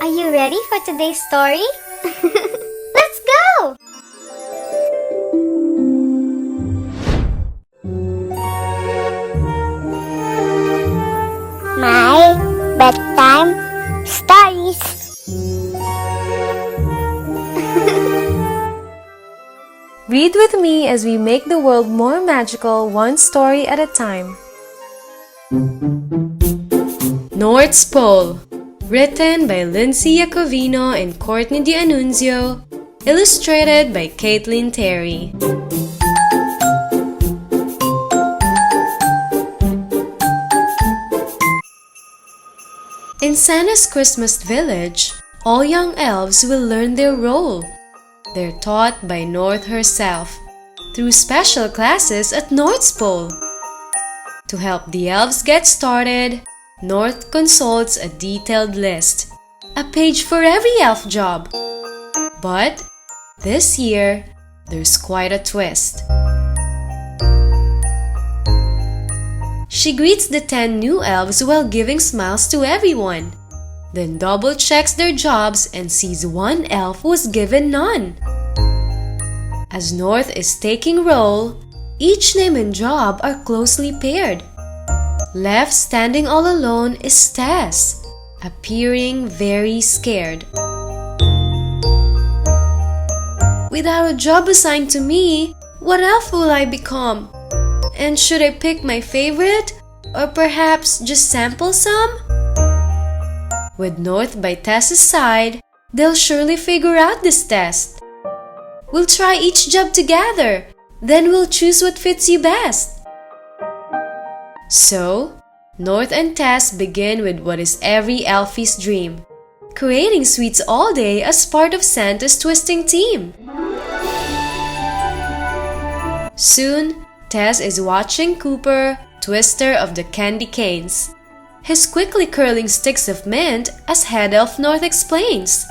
Are you ready for today's story? Let's go! My bedtime stories. Read with me as we make the world more magical, one story at a time. North Pole, written by Lindsay Yacovino and Courtney D'Annunzio, illustrated by Caitlin Terry. In Santa's Christmas village, all young elves will learn their role. They're taught by North herself, through special classes at North Pole. To help the elves get started, North consults a detailed list, a page for every elf job. But this year, there's quite a twist. She greets the 10 new elves while giving smiles to everyone, then double-checks their jobs and sees one elf was given none. As North is taking roll, each name and job are closely paired. Left standing all alone is Tess, appearing very scared. Without a job assigned to me, what elf will I become? And should I pick my favorite? Or perhaps just sample some? With North by Tess's side, they'll surely figure out this test. We'll try each job together, then we'll choose what fits you best. So, North and Tess begin with what is every elfie's dream, creating sweets all day as part of Santa's twisting team. Soon, Tess is watching Cooper, twister of the candy canes, his quickly curling sticks of mint as Head Elf North explains.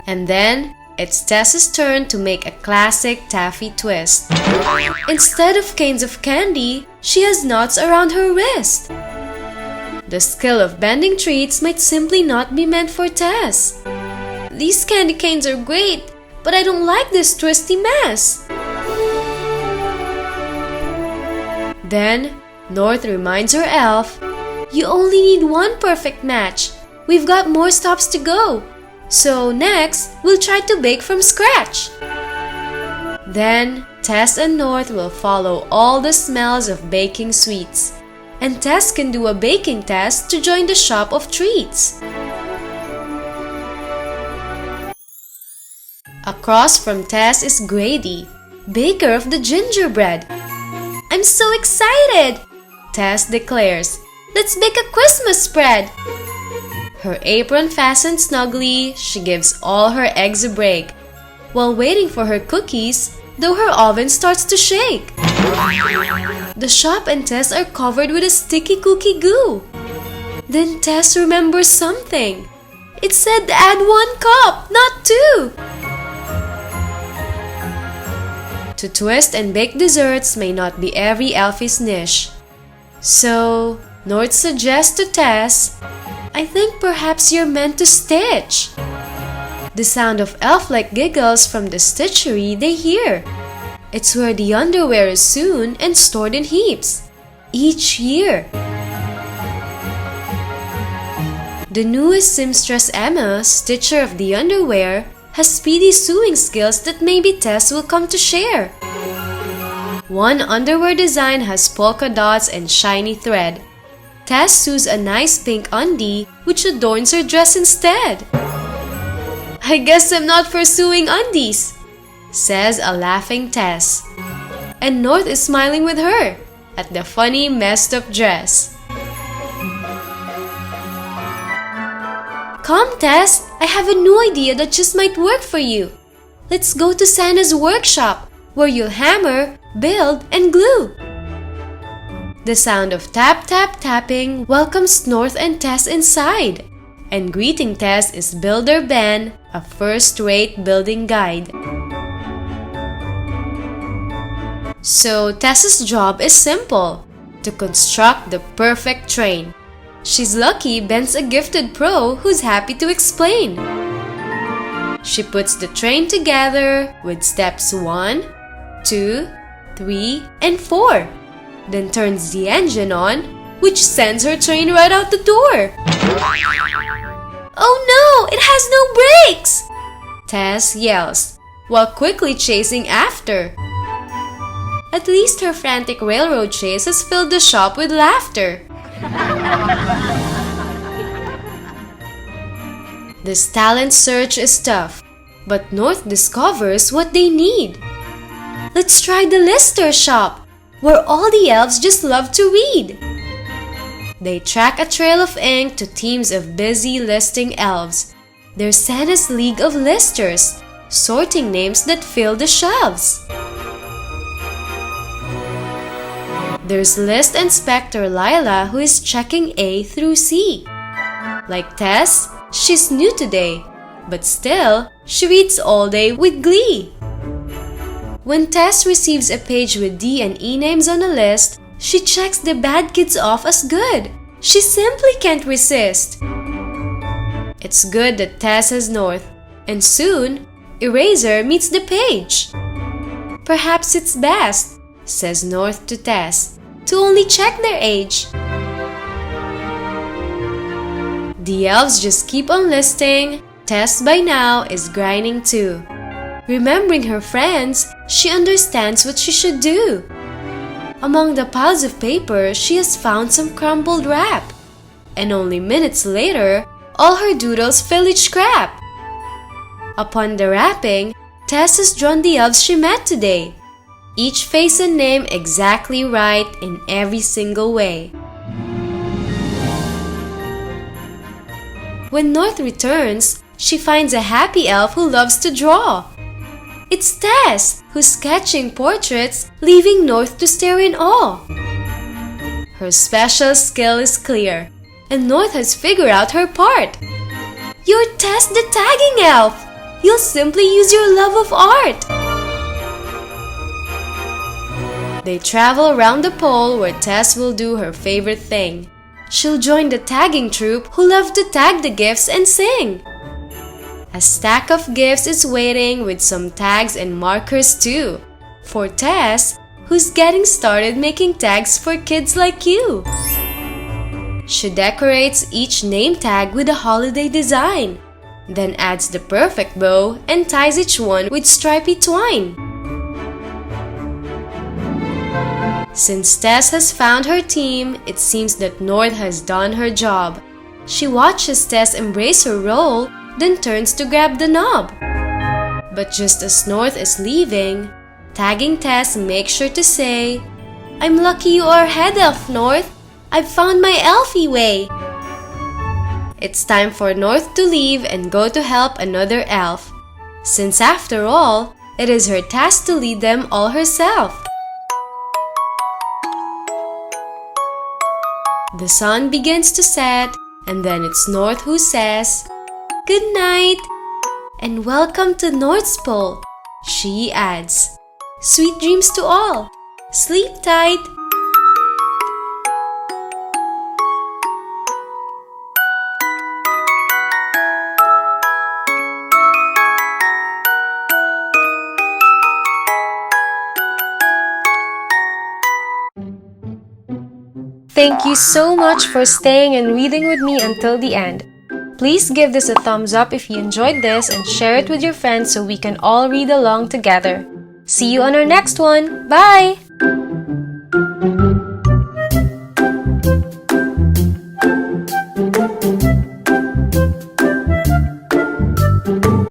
And then, it's Tess's turn to make a classic taffy twist. Instead of canes of candy, she has knots around her wrist. The skill of bending treats might simply not be meant for Tess. These candy canes are great, but I don't like this twisty mess. Then, North reminds her elf, "You only need one perfect match. We've got more stops to go. So next, we'll try to bake from scratch." Then, Tess and North will follow all the smells of baking sweets, and Tess can do a baking test to join the shop of treats. Across from Tess is Grady, baker of the gingerbread. "I'm so excited!" Tess declares. "Let's bake a Christmas spread!" Her apron fastened snugly, she gives all her eggs a break, while waiting for her cookies, though her oven starts to shake. The shop and Tess are covered with a sticky cookie goo. Then Tess remembers something. It said add 1 cup, not 2! To twist and bake desserts may not be every elfie's niche. So, North suggests to Tess, "I think perhaps you're meant to stitch." The sound of elf-like giggles from the stitchery they hear. It's where the underwear is sewn and stored in heaps, each year. The newest seamstress Emma, stitcher of the underwear, has speedy sewing skills that maybe Tess will come to share. One underwear design has polka dots and shiny thread. Tess sews a nice pink undie which adorns her dress instead. "I guess I'm not for sewing undies," says a laughing Tess. And North is smiling with her at the funny messed up dress. "Come, Tess, I have a new idea that just might work for you. Let's go to Santa's workshop, where you'll hammer, build, and glue." The sound of tap-tap-tapping welcomes North and Tess inside, and greeting Tess is Builder Ben, a first-rate building guide. So Tess's job is simple, to construct the perfect train. She's lucky Ben's a gifted pro who's happy to explain. She puts the train together with steps 1, 2, 3, and 4. Then turns the engine on, which sends her train right out the door. "Oh no, it has no brakes!" Tess yells, while quickly chasing after. At least her frantic railroad chase has filled the shop with laughter. This talent search is tough, but North discovers what they need. Let's try the Lister shop, where all the elves just love to read. They track a trail of ink to teams of busy listing elves. They're Santa's League of Listers, sorting names that fill the shelves. There's List Inspector Lila, who is checking A through C. Like Tess, she's new today, but still, she reads all day with glee. When Tess receives a page with D and E names on a list, she checks the bad kids off as good. She simply can't resist. It's good that Tess has North, and soon, Eraser meets the page. "Perhaps it's best," says North to Tess, "to only check their age." The elves just keep on listing. Tess by now is grinding too. Remembering her friends, she understands what she should do. Among the piles of paper, she has found some crumpled wrap. And only minutes later, all her doodles fill each scrap. Upon the wrapping, Tess has drawn the elves she met today. Each face and name exactly right in every single way. When North returns, she finds a happy elf who loves to draw. It's Tess, who's sketching portraits, leaving North to stare in awe. Her special skill is clear, and North has figured out her part. "You're Tess the Tagging Elf! You'll simply use your love of art!" They travel around the pole where Tess will do her favorite thing. She'll join the tagging troupe who love to tag the gifts and sing. A stack of gifts is waiting with some tags and markers too, for Tess, who's getting started making tags for kids like you. She decorates each name tag with a holiday design, then adds the perfect bow and ties each one with stripy twine. Since Tess has found her team, it seems that North has done her job. She watches Tess embrace her role, then turns to grab the knob. But just as North is leaving, tagging Tess makes sure to say, "I'm lucky you are head elf, North. I've found my elfie way." It's time for North to leave and go to help another elf, since after all, it is her task to lead them all herself. The sun begins to set, and then it's North who says, "Good night, and welcome to North's Pole." She adds, "Sweet dreams to all. Sleep tight." Thank you so much for staying and reading with me until the end. Please give this a thumbs up if you enjoyed this and share it with your friends so we can all read along together. See you on our next one. Bye!